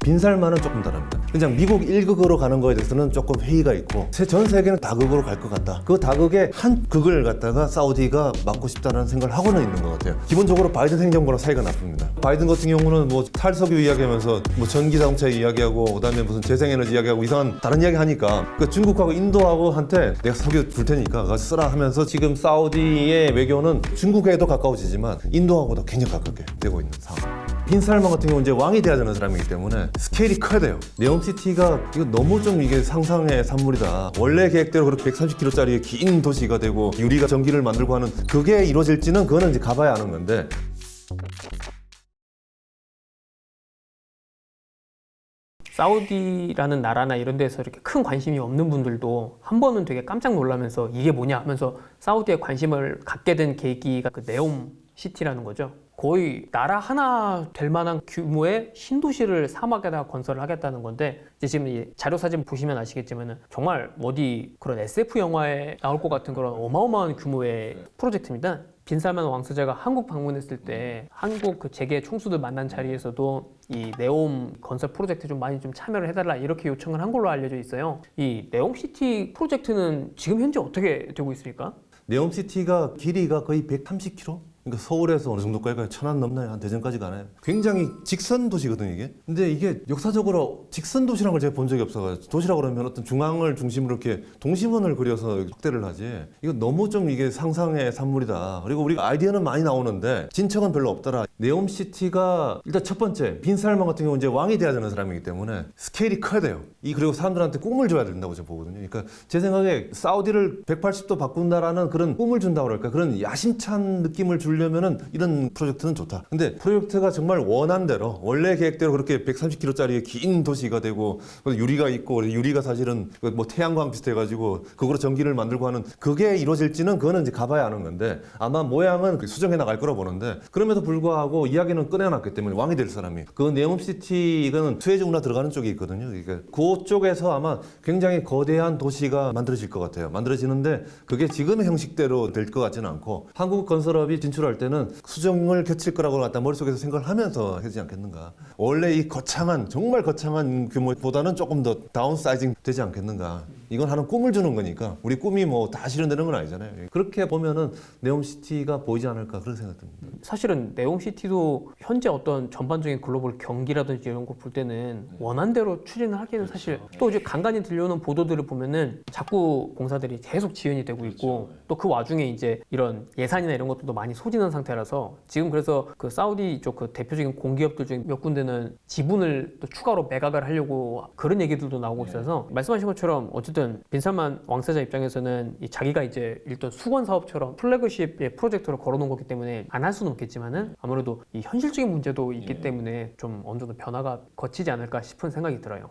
빈살만은 조금 다릅니다. 그냥 미국 1극으로 가는 거에 대해서는 조금 회의가 있고 전 세계는 다극으로 갈 것 같다. 그 다극의 한 극을 갖다가 사우디가 맡고 싶다는 생각을 하고는 있는 것 같아요. 기본적으로 바이든 행정부랑 사이가 나쁩니다. 바이든 같은 경우는 뭐 탈석유 이야기하면서 뭐 전기 자동차 이야기하고 그다음에 무슨 재생에너지 이야기하고 이상한 다른 이야기 하니까 그 중국하고 인도하고 한테 내가 석유 줄 테니까 가서 쓰라 하면서 지금 사우디의 외교는 중국에도 가까워지지만 인도하고도 굉장히 가깝게 되고 있는 상황. 빈살만 같은 경우는 이제 왕이 돼야 되는 사람이기 때문에 스케일이 커야 돼요. 네옴시티가 이거 너무 좀 이게 상상의 산물이다. 원래 계획대로 그렇게 130km짜리 긴 도시가 되고 유리가 전기를 만들고 하는 그게 이루어질지는 그거는 이제 가봐야 아는 건데. 사우디라는 나라나 이런 데서 이렇게 큰 관심이 없는 분들도 한 번은 되게 깜짝 놀라면서 이게 뭐냐 하면서 사우디에 관심을 갖게 된 계기가 그 네옴 시티라는 거죠. 거의 나라 하나 될 만한 규모의 신도시를 사막에다가 건설을 하겠다는 건데, 이제 지금 이 자료 사진 보시면 아시겠지만은 정말 어디 그런 SF 영화에 나올 것 같은 그런 어마어마한 규모의 프로젝트입니다. 빈살만 왕세자가 한국 방문했을 때 한국 그 재계 총수들 만난 자리에서도 이 네옴 건설 프로젝트 좀 많이 좀 참여를 해달라 이렇게 요청을 한 걸로 알려져 있어요. 이 네옴시티 프로젝트는 지금 현재 어떻게 되고 있습니까? 네옴시티가 길이가 거의 130km? 그러니까 서울에서 어느 정도까지 천안 넘나요? 한 대전까지 가나요? 굉장히 직선 도시거든요, 이게. 근데 이게 역사적으로 직선 도시라는 걸 제가 본 적이 없어가지고, 도시라고 그러면 어떤 중앙을 중심으로 이렇게 동심원을 그려서 확대를 하지. 이거 너무 좀 이게 상상의 산물이다. 그리고 우리가 아이디어는 많이 나오는데 진척은 별로 없더라. 네옴시티가 일단 첫 번째, 빈살만 같은 경우는 이제 왕이 돼야 되는 사람이기 때문에 스케일이 커야 돼요. 그리고 사람들한테 꿈을 줘야 된다고 저는 보거든요. 그러니까 제 생각에 사우디를 180도 바꾼다라는 그런 꿈을 준다고 그럴까? 그런 야심찬 느낌을 주려면은 이런 프로젝트는 좋다. 근데 프로젝트가 정말 원한 대로 원래 계획대로 그렇게 130km짜리 긴 도시가 되고 유리가 있고 유리가 사실은 뭐 태양광 비슷해가지고 그거로 전기를 만들고 하는 그게 이루어질지는 그거는 이제 가봐야 아는 건데 아마 모양은 수정해 나갈 거라 보는데 그럼에도 불구하고 이야기는 꺼내놨기 때문에 왕이 될 사람이 그 네옴시티 이거는 수에즈 운하 들어가는 쪽에 있거든요. 그러니까 그쪽에서 아마 굉장히 거대한 도시가 만들어질 것 같아요. 만들어지는데 그게 지금의 형식대로 될 것 같지는 않고 한국 건설업이 진출할 때는 수정을 겹칠 거라고 갖다 머릿속에서 생각을 하면서 하지 않겠는가. 원래 이 거창한 정말 거창한 규모보다는 조금 더 다운사이징 되지 않겠는가. 이건 하는 꿈을 주는 거니까 우리 꿈이 뭐 다 실현되는 건 아니잖아요. 그렇게 보면은 네옴시티가 보이지 않을까 그런 생각 듭니다. 사실은 네옴시티도 현재 어떤 전반적인 글로벌 경기라든지 이런 거 볼 때는 원한대로 추진을 하기는 사실 또 이제 간간히 들려오는 보도들을 보면은 자꾸 공사들이 계속 지연이 되고 있고 또 그 와중에 이제 이런 예산이나 이런 것들도 많이 소진한 상태라서 지금 그래서 그 사우디 쪽 그 대표적인 공기업들 중에 몇 군데는 지분을 또 추가로 매각을 하려고 그런 얘기들도 나오고 있어서 말씀하신 것처럼 어쨌든 빈살만 왕세자 입장에서는 이 자기가 이제 일단 수건 사업처럼 플래그십의 프로젝트로 걸어놓은 거기 때문에 안 할 수는 없겠지만은 아무래도 이 현실적인 문제도 있기 때문에 좀 어느 정도 변화가 거치지 않을까 싶은 생각이 들어요.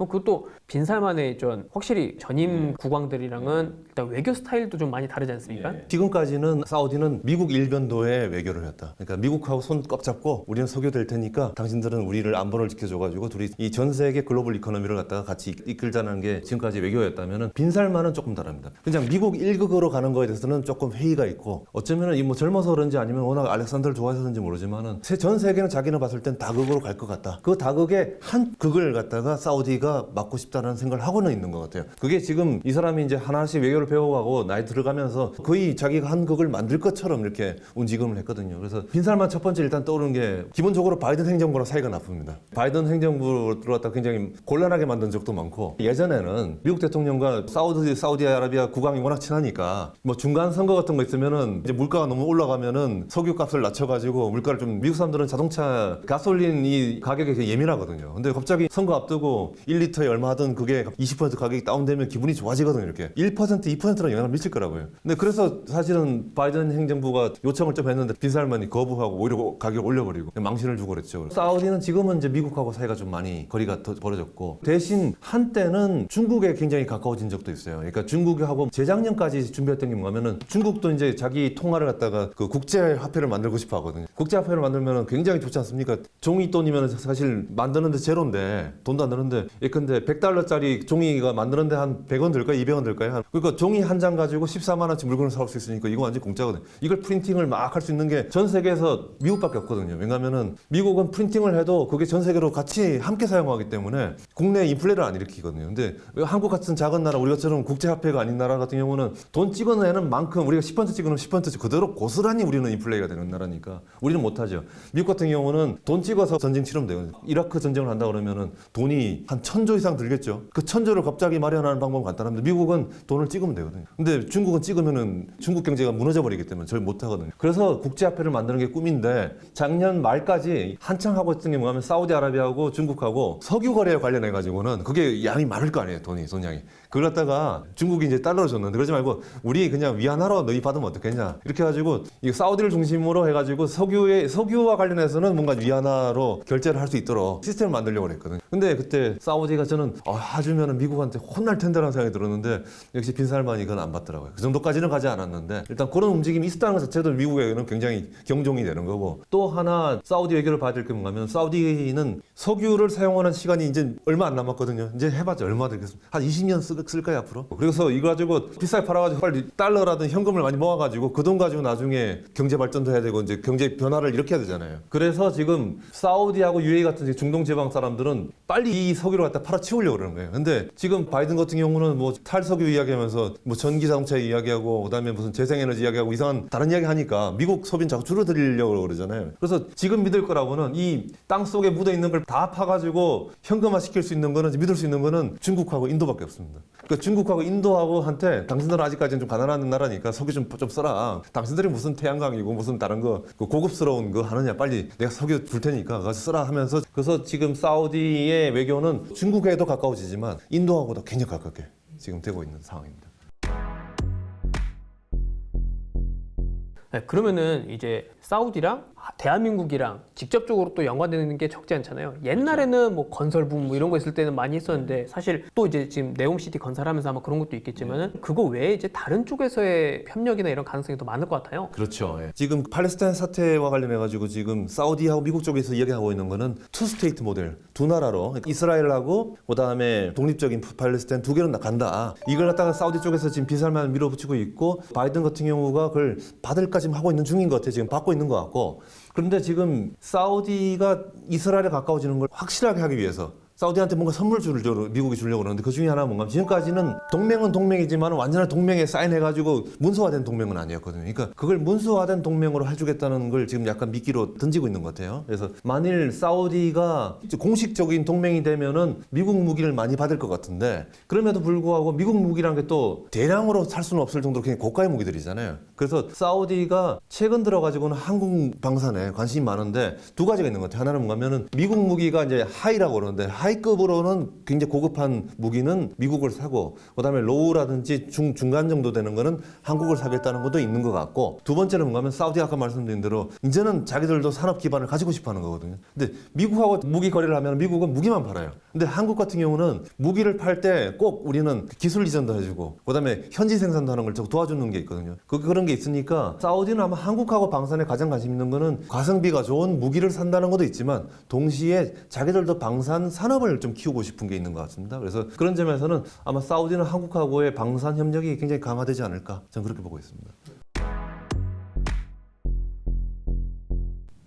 그것도 빈살만의 좀 확실히 전임 국왕들이랑은 일단 외교 스타일도 좀 많이 다르지 않습니까? 지금까지는 사우디는 미국 일변도의 외교를 했다. 그러니까 미국하고 손 꽉 잡고 우리는 석유 될 테니까 당신들은 우리를 안보를 지켜줘가지고 둘이 이 전 세계 글로벌 이코노미를 갖다가 같이 이끌자는 게 지금까지 외교였다면은 빈살만은 조금 다릅니다. 그냥 미국 1극으로 가는 거에 대해서는 조금 회의가 있고 어쩌면은 이 뭐 젊어서 그런지 아니면 워낙 알렉산더를 좋아해서 그런지 모르지만은 전 세계는 자기는 봤을 땐 다극으로 갈 것 같다. 그 다극의 한 극을 갖다가 사우디가 맡고 싶다는 생각을 하고는 있는 것 같아요. 그게 지금 이 사람이 이제 하나씩 외교를 배워가고 나이 들어가면서 거의 자기가 한 극을 만들 것처럼 이렇게 움직임을 했거든요. 그래서 빈살만 첫 번째 일단 떠오르는 게 기본적으로 바이든 행정부랑 사이가 나쁩니다. 바이든 행정부로 들어왔다 굉장히 곤란하게 만든 적도 많고 예전에는 미국 대통령과 사우디아라비아 국왕이 워낙 친하니까 뭐 중간 선거 같은 거 있으면은 이제 물가가 너무 올라가면은 석유 값을 낮춰가지고 물가를 좀 미국 사람들은 자동차 가솔린 이 가격에 되게 예민하거든요. 근데 갑자기 선거 앞두고 1리터에 얼마 하든 그게 20% 가격이 다운되면 기분이 좋아지거든요. 이렇게 1%, 2%는 영향을 미칠 거라고요. 근데 그래서 사실은 바이든 행정부가 요청을 좀 했는데 빈살만이 거부하고 오히려 가격을 올려버리고 망신을 주고 그랬죠. 사우디는 지금은 이제 미국하고 사이가 좀 많이 거리가 더 벌어졌고 대신 한때는 중국에 굉장히 가까워진 적도 있어요. 그러니까 중국하고 재작년까지 준비했던 게 뭐냐면은 중국도 이제 자기 통화를 갖다가 그 국제화폐를 만들고 싶어 하거든요. 국제화폐를 만들면 굉장히 좋지 않습니까? 종이 돈이면 사실 만드는데 제로인데 돈도 안 드는데 예컨대 100달러짜리 종이가 만드는데 한 100원 들까요? 200원 들까요? 그러니까 종이 한 장 가지고 14만 원치 물건을 사올 수 있으니까 이거 완전 공짜거든요. 이걸 프린팅을 막 할 수 있는 게 전 세계에서 미국밖에 없거든요. 왜냐하면은 미국은 프린팅을 해도 그게 전 세계로 같이 함께 사용하기 때문에 국내 인플레를 안 일으키거든요. 근데 왜 한국 같은 작은 나라, 우리처럼 국제화폐가 아닌 나라 같은 경우는 돈 찍어내는 만큼 우리가 10% 찍으면 10% 그대로 고스란히 우리는 인플레이가 되는 나라니까 우리는 못하죠. 미국 같은 경우는 돈 찍어서 전쟁 치르면 되거든요. 이라크 전쟁을 한다 그러면은 돈이 한 1000조 이상 들겠죠. 그 1000조를 갑자기 마련하는 방법은 간단합니다. 미국은 돈을 찍으면 되거든요. 근데 중국은 찍으면은 중국 경제가 무너져 버리기 때문에 절 못하거든요. 그래서 국제화폐를 만드는 게 꿈인데 작년 말까지 한창 하고 있던 게 뭐냐면 사우디아라비아하고 중국하고 석유 거래에 관련해 가지고는 그게 양이 많을 거 아니에요. 돈양이. 그걸 갖다가 중국이 이제 달러로 줬는데 그러지 말고 우리 그냥 위안화로 너희 받으면 어떻겠냐 이렇게 해가지고 이 사우디를 중심으로 해가지고 석유와 관련해서는 뭔가 위안화로 결제를 할 수 있도록 시스템을 만들려고 그랬거든요. 근데 그때 사우디가 저는 해주면은 미국한테 혼날 텐데라는 생각이 들었는데 역시 빈살만이 그건 안 받더라고요. 그 정도까지는 가지 않았는데 일단 그런 움직임이 있었다는 것 자체도 미국에게는 굉장히 경종이 되는 거고 또 하나 사우디 외교를 봐야 될 게 뭔가면 사우디는 석유를 사용하는 시간이 이제 얼마 안 남았거든요. 이제 해봤자 얼마 되겠습니까? 한 20년 쓸까요 앞으로? 그래서 이거 가지고 비싸게 팔아가지고 빨리 달러라든 현금을 많이 모아가지고 그 돈 가지고 나중에 경제 발전도 해야 되고 이제 경제 변화를 일으켜야 되잖아요. 그래서 지금 사우디하고 UAE 같은 중동 지방 사람들은 빨리 이 석유를 갖다 팔아치우려고 그러는 거예요. 근데 지금 바이든 같은 경우는 뭐 탈석유 이야기하면서 뭐 전기 자동차 이야기하고 그다음에 무슨 재생에너지 이야기하고 이상한 다른 이야기 하니까 미국 소비는 자꾸 줄어들려고 그러잖아요. 그래서 지금 믿을 거라고는 이 땅 속에 묻어 있는 걸 다 파가지고 현금화 시킬 수 있는 거는 믿을 수 있는 거는 중국하고 인도밖에 없습니다. 그러니까 중국하고 인도하고 한테 당신들은 아직까지는 좀 가난한 나라니까 석유 좀 써라. 당신들이 무슨 태양광이고 무슨 다른 거 고급스러운 거 하느냐 빨리 내가 석유 줄 테니까 가서 쓰라 하면서 그래서 지금 사우디의 외교는 중국에도 가까워지지만 인도하고도 굉장히 가깝게 지금 되고 있는 상황입니다. 네, 그러면은 이제 사우디랑 대한민국이랑 직접적으로 또 연관되는 게 적지 않잖아요. 옛날에는 뭐 건설붐 뭐 이런 거 있을 때는 많이 했었는데 사실 또 이제 지금 네옴시티 건설하면서 아마 그런 것도 있겠지만은 그거 외에 이제 다른 쪽에서의 협력이나 이런 가능성이 더 많을 것 같아요. 그렇죠. 예. 지금 팔레스타인 사태와 관련해 가지고 지금 사우디하고 미국 쪽에서 이야기하고 있는 거는 투 스테이트 모델, 두 나라로 이스라엘하고 그다음에 독립적인 팔레스타인 두 개로 간다. 이걸 갖다가 사우디 쪽에서 지금 비살만 밀어붙이고 있고 바이든 같은 경우가 그걸 받을까 지금 하고 있는 중인 것 같아요. 지금 받고 있는 것 같고. 그런데 지금 사우디가 이스라엘에 가까워지는 걸 확실하게 하기 위해서 사우디한테 뭔가 선물 미국이 주려고 그러는데 그 중에 하나가 뭔가 지금까지는 동맹은 동맹이지만 완전한 동맹에 사인해가지고 문서화된 동맹은 아니었거든요. 그러니까 그걸 문서화된 동맹으로 해주겠다는 걸 지금 약간 미끼로 던지고 있는 것 같아요. 그래서 만일 사우디가 공식적인 동맹이 되면은 미국 무기를 많이 받을 것 같은데 그럼에도 불구하고 미국 무기라는 게 또 대량으로 살 수는 없을 정도로 굉장히 고가의 무기들이잖아요. 그래서 사우디가 최근 들어가지고는 한국 방산에 관심이 많은데 두 가지가 있는 것 같아요. 하나는 뭐냐면은 미국 무기가 이제 하이라고 그러는데 하이급으로는 굉장히 고급한 무기는 미국을 사고 그다음에 로우라든지 중간 정도 되는 거는 한국을 사겠다는 것도 있는 것 같고 두 번째는 뭔가면 사우디가 아까 말씀드린 대로 이제는 자기들도 산업 기반을 가지고 싶어 하는 거거든요. 근데 미국하고 무기 거래를 하면 미국은 무기만 팔아요. 근데 한국 같은 경우는 무기를 팔 때 꼭 우리는 기술 이전도 해주고 그다음에 현지 생산도 하는 걸 도와주는 게 있거든요. 그런 게 있으니까 사우디는 아마 한국하고 방산에 가장 관심 있는 거는 가성비가 좋은 무기를 산다는 것도 있지만 동시에 자기들도 방산 산업을 좀 키우고 싶은 게 있는 것 같습니다. 그래서 그런 점에서는 아마 사우디는 한국하고의 방산 협력이 굉장히 강화되지 않을까 저는 그렇게 보고 있습니다.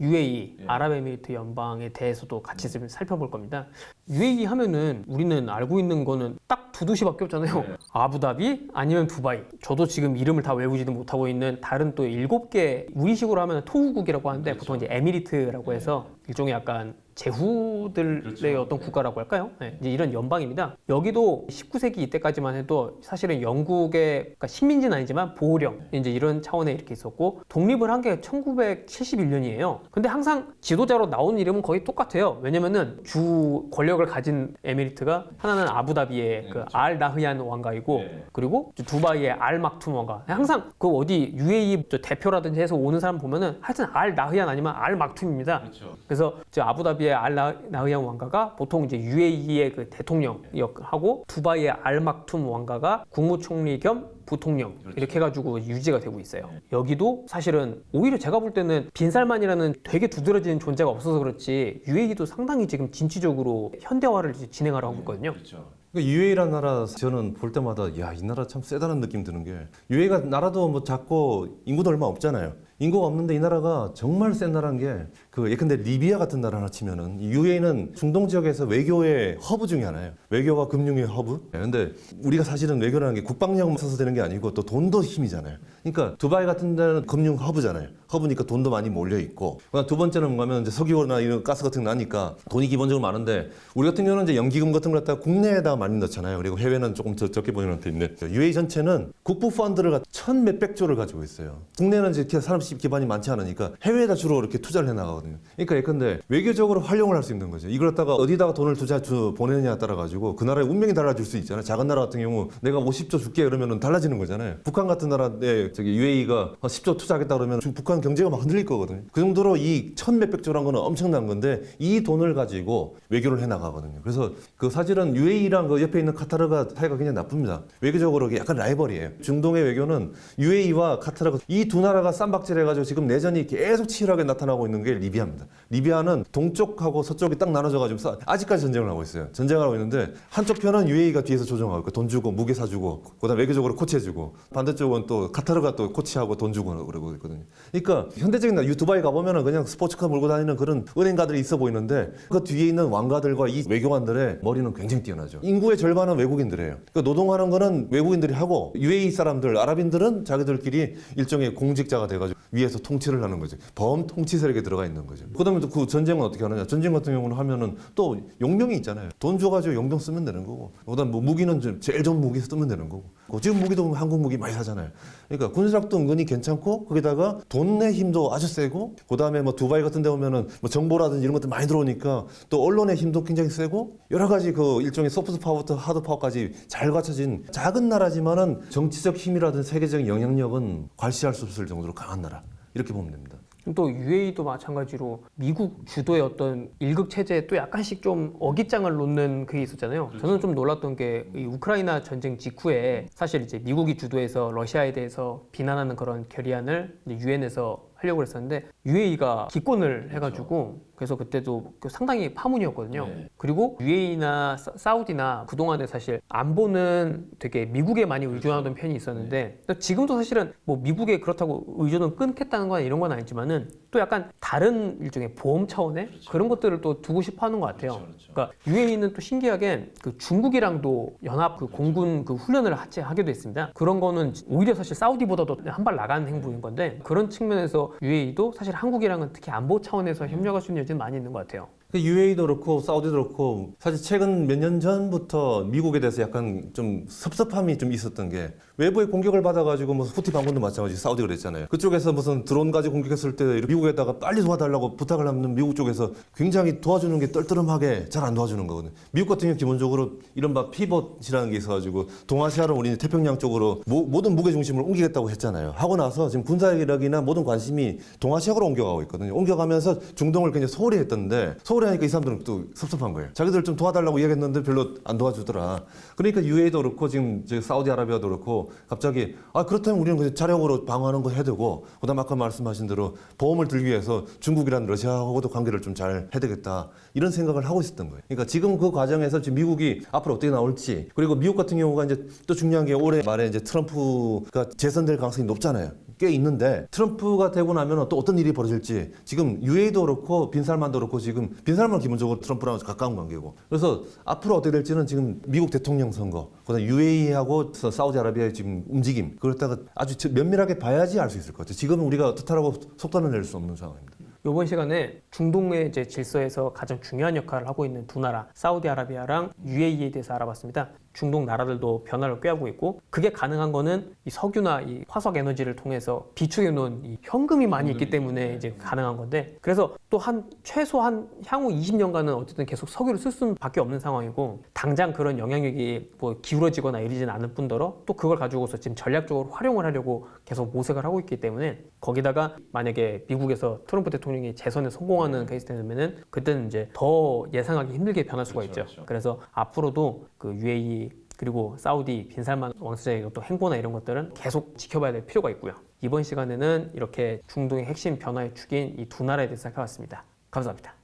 UAE, 아랍에미리트 연방에 대해서도 같이 좀 살펴볼 겁니다. UAE 하면은 우리는 알고 있는 거는 딱 두 도시밖에 없잖아요. 아부다비 아니면 두바이. 저도 지금 이름을 다 외우지도 못하고 있는 다른 또 7개 우리식으로 하면 토우국이라고 하는데 보통 이제 에미리트라고 해서 일종의 약간 제후들의 어떤 국가라고 할까요? 네, 이제 이런 연방입니다. 여기도 19세기 이때까지만 해도 사실은 영국의 그러니까 식민지는 아니지만 보호령 이제 이런 차원에 이렇게 있었고 독립을 한 게 1971년이에요. 근데 항상 지도자로 나오는 이름은 거의 똑같아요. 왜냐면은 주 권력을 가진 에미리트가 하나는 아부다비의 그 알 나흐얀 왕가이고 그리고 두바이의 알 막툼 왕가. 항상 그 어디 UAE 대표라든지 해서 오는 사람 보면은 하여튼 알 나흐얀 아니면 알 막툼입니다. 그래서 아부다비 사우디아라비아의 알 나흐얀 왕가가 보통 이제 UAE의 그 대통령 역하고 두바이의 알 막툼 왕가가 국무총리 겸 부통령 이렇게 해가지고 유지가 되고 있어요. 여기도 사실은 오히려 제가 볼 때는 빈살만이라는 되게 두드러지는 존재가 없어서 그렇지 UAE도 상당히 지금 진취적으로 현대화를 이제 진행하려 하고 있거든요. 그러니까 UAE라는 나라 저는 볼 때마다 야, 이 나라 참 세다는 느낌 드는 게 UAE가 나라도 뭐 작고 인구도 얼마 없잖아요. 인구가 없는데 이 나라가 정말 센 나라인 게 그 예컨대 리비아 같은 나라 하나 치면은 UAE는 중동 지역에서 외교의 허브 중에 하나예요. 외교와 금융의 허브. 근데 우리가 사실은 외교라는 게 국방력만 써서 되는 게 아니고 또 돈도 힘이잖아요. 그러니까 두바이 같은 데는 금융 허브잖아요. 허브니까 돈도 많이 몰려 있고. 두 번째는 가면 이제 석유나 이런 가스 같은 거 나니까 돈이 기본적으로 많은데 우리 같은 경우는 이제 연기금 같은 걸 갖다가 국내에다 많이 넣잖아요. 그리고 해외는 조금 적게 보내는 데 있는데 UAE 전체는 국부 펀드를 1,000 몇백 조를 가지고 있어요. 국내는 이제 사람 기반이 많지 않으니까 해외에다 주로 이렇게 투자를 해 나가거든요. 그러니까 예컨대 외교적으로 활용을 할 수 있는 거죠. 이걸 갖다가 어디다가 돈을 보내느냐에 따라 가지고 그 나라의 운명이 달라질 수 있잖아요. 작은 나라 같은 경우 내가 50조 줄게 그러면은 달라지는 거잖아요. 북한 같은 나라에 UAE가 10조 투자하겠다 그러면 북한 경제가 막 흔들릴 거거든요. 그 정도로 이 1,000 몇백 조라는 거는 엄청난 건데 이 돈을 가지고 외교를 해 나가거든요. 그래서 그 사실은 UAE랑 그 옆에 있는 카타르가 사이가 굉장히 나쁩니다. 외교적으로 약간 라이벌이에요. 중동의 외교는 UAE와 카타르가 이 두 나라가 쌈박질해가지고 지금 내전이 계속 치열하게 나타나고 있는 게 리비아입니다. 리비아는 동쪽하고 서쪽이 딱 나눠져가지고 아직까지 전쟁을 하고 있어요. 전쟁을 하고 있는데 한쪽 편은 UAE가 뒤에서 조정하고 있고 돈 주고 무기 사주고 그다음 외교적으로 코치해주고 반대쪽은 또 카타르가 또 코치하고 돈 주고 그러고 있거든요. 그러니까 현대적인 두바이 가보면은 그냥 스포츠카 몰고 다니는 그런 은행가들이 있어 보이는데 그 뒤에 있는 왕가들과 이 외교관들의 머리는 굉장히 뛰어나죠. 인구의 절반은 외국인들이에요. 그러니까 노동하는 거는 외국인들이 하고 UAE 사람들, 아랍인들은 자기들끼리 일종의 공직자가 돼가지고 위에서 통치를 하는 거죠. 범통치 세력에 들어가 있는 거죠. 그다음에 또 그 전쟁은 어떻게 하느냐? 전쟁 같은 경우는 하면은 또 용병이 있잖아요. 돈 줘가지고 용병 쓰면 되는 거고. 그다음 뭐 무기는 제일 좋은 무기 쓰면 되는 거고. 지금 무기도 한국 무기 많이 사잖아요. 그러니까 군사력도 은근히 괜찮고 거기다가 돈의 힘도 아주 세고 그다음에 뭐 두바이 같은 데 오면은 뭐 정보라든지 이런 것들 많이 들어오니까 또 언론의 힘도 굉장히 세고 여러 가지 그 일종의 소프트 파워부터 하드 파워까지 잘 갖춰진 작은 나라지만은 정치적 힘이라든 세계적인 영향력은 괄시할 수 없을 정도로 강한 나라. 이렇게 보면 됩니다. 또 UAE도 마찬가지로 미국 주도의 어떤 일극 체제에 또 약간씩 좀 어깃장을 놓는 그게 있었잖아요. 저는 좀 놀랐던 게 이 우크라이나 전쟁 직후에 사실 이제 미국이 주도해서 러시아에 대해서 비난하는 그런 결의안을 유엔에서 하려고 했었는데 UAE가 기권을 해가지고 그래서 그때도 상당히 파문이었거든요. 네. 그리고 UAE나 사우디나 그동안에 사실 안보는 되게 미국에 많이 의존하던 편이 있었는데 지금도 사실은 뭐 미국에 그렇다고 의존을 끊겠다는 건 이런 건 아니지만은 또 약간 다른 일종의 보험 차원의 그런 것들을 또 두고 싶어 하는 것 같아요. 그러니까 UAE는 또 신기하게 그 중국이랑도 연합 그 공군 그 훈련을 하게 됐습니다. 그런 거는 오히려 사실 사우디보다도 한 발 나가는 행보인 건데 그런 측면에서 UAE도 사실 한국이랑은 특히 안보 차원에서 협력할 수 있는 여지는 많이 있는 것 같아요. UAE도 그렇고 사우디도 그렇고 사실 최근 몇 년 전부터 미국에 대해서 약간 좀 섭섭함이 좀 있었던 게 외부의 공격을 받아가지고 뭐 후티 반군도 마찬가지 사우디가 그랬잖아요. 그쪽에서 무슨 드론 가지고 공격했을 때 미국에다가 빨리 도와달라고 부탁을 하면 미국 쪽에서 굉장히 도와주는 게 떨떠름하게 잘 안 도와주는 거거든요. 미국 같은 경우 기본적으로 이른바 피벗이라는 게 있어가지고 동아시아로 우리는 태평양 쪽으로 모든 무게 중심을 옮기겠다고 했잖아요. 하고 나서 지금 군사력이나 모든 관심이 동아시아로 옮겨가고 있거든요. 옮겨가면서 중동을 굉장히 소홀히 했던데 소홀히 하니까 이 사람들은 또 섭섭한 거예요. 자기들 좀 도와달라고 이야기했는데 별로 안 도와주더라. 그러니까 UAE도 그렇고 지금 사우디아라비아도 그렇고 갑자기 그렇다면 우리는 그냥 자력으로 방어하는 거 해야 되고 그다음 아까 말씀하신 대로 보험을 들기 위해서 중국이란 러시아하고도 관계를 좀 잘 해야 되겠다 이런 생각을 하고 있었던 거예요. 그러니까 지금 그 과정에서 지금 미국이 앞으로 어떻게 나올지 그리고 미국 같은 경우가 이제 또 중요한 게 올해 말에 이제 트럼프가 재선될 가능성이 높잖아요. 꽤 있는데 트럼프가 되고 나면 또 어떤 일이 벌어질지 지금 UAE도 그렇고 빈살만도 그렇고 지금 빈살만은 기본적으로 트럼프랑 가까운 관계고 그래서 앞으로 어떻게 될지는 지금 미국 대통령 선거 그다음 UAE하고 사우디아라비아의 지금 움직임 그렇다가 아주 면밀하게 봐야지 알 수 있을 것 같아요. 지금은 우리가 어떻다라고 속단을 낼 수 없는 상황입니다. 이번 시간에 중동의 이제 질서에서 가장 중요한 역할을 하고 있는 두 나라 사우디아라비아랑 UAE에 대해서 알아봤습니다. 중동 나라들도 변화를 꾀하고 있고 그게 가능한 거는 이 석유나 이 화석 에너지를 통해서 비축해 놓은 이 현금이 많이 있기 때문에 이제 가능한 건데 그래서 또 최소한 향후 20년간은 어쨌든 계속 석유를 쓸 수밖에 없는 상황이고 당장 그런 영향력이 뭐 기울어지거나 이러지는 않을 뿐더러 또 그걸 가지고서 지금 전략적으로 활용을 하려고 계속 모색을 하고 있기 때문에 거기다가 만약에 미국에서 트럼프 대통령이 재선에 성공하는 케이스 되면은 그때는 이제 더 예상하기 힘들게 변할 수가 있죠. 그래서 앞으로도 그 UAE 그리고 사우디 빈살만 왕세자의 또 행보나 이런 것들은 계속 지켜봐야 될 필요가 있고요. 이번 시간에는 이렇게 중동의 핵심 변화의 축인 이 두 나라에 대해서 살펴봤습니다. 감사합니다.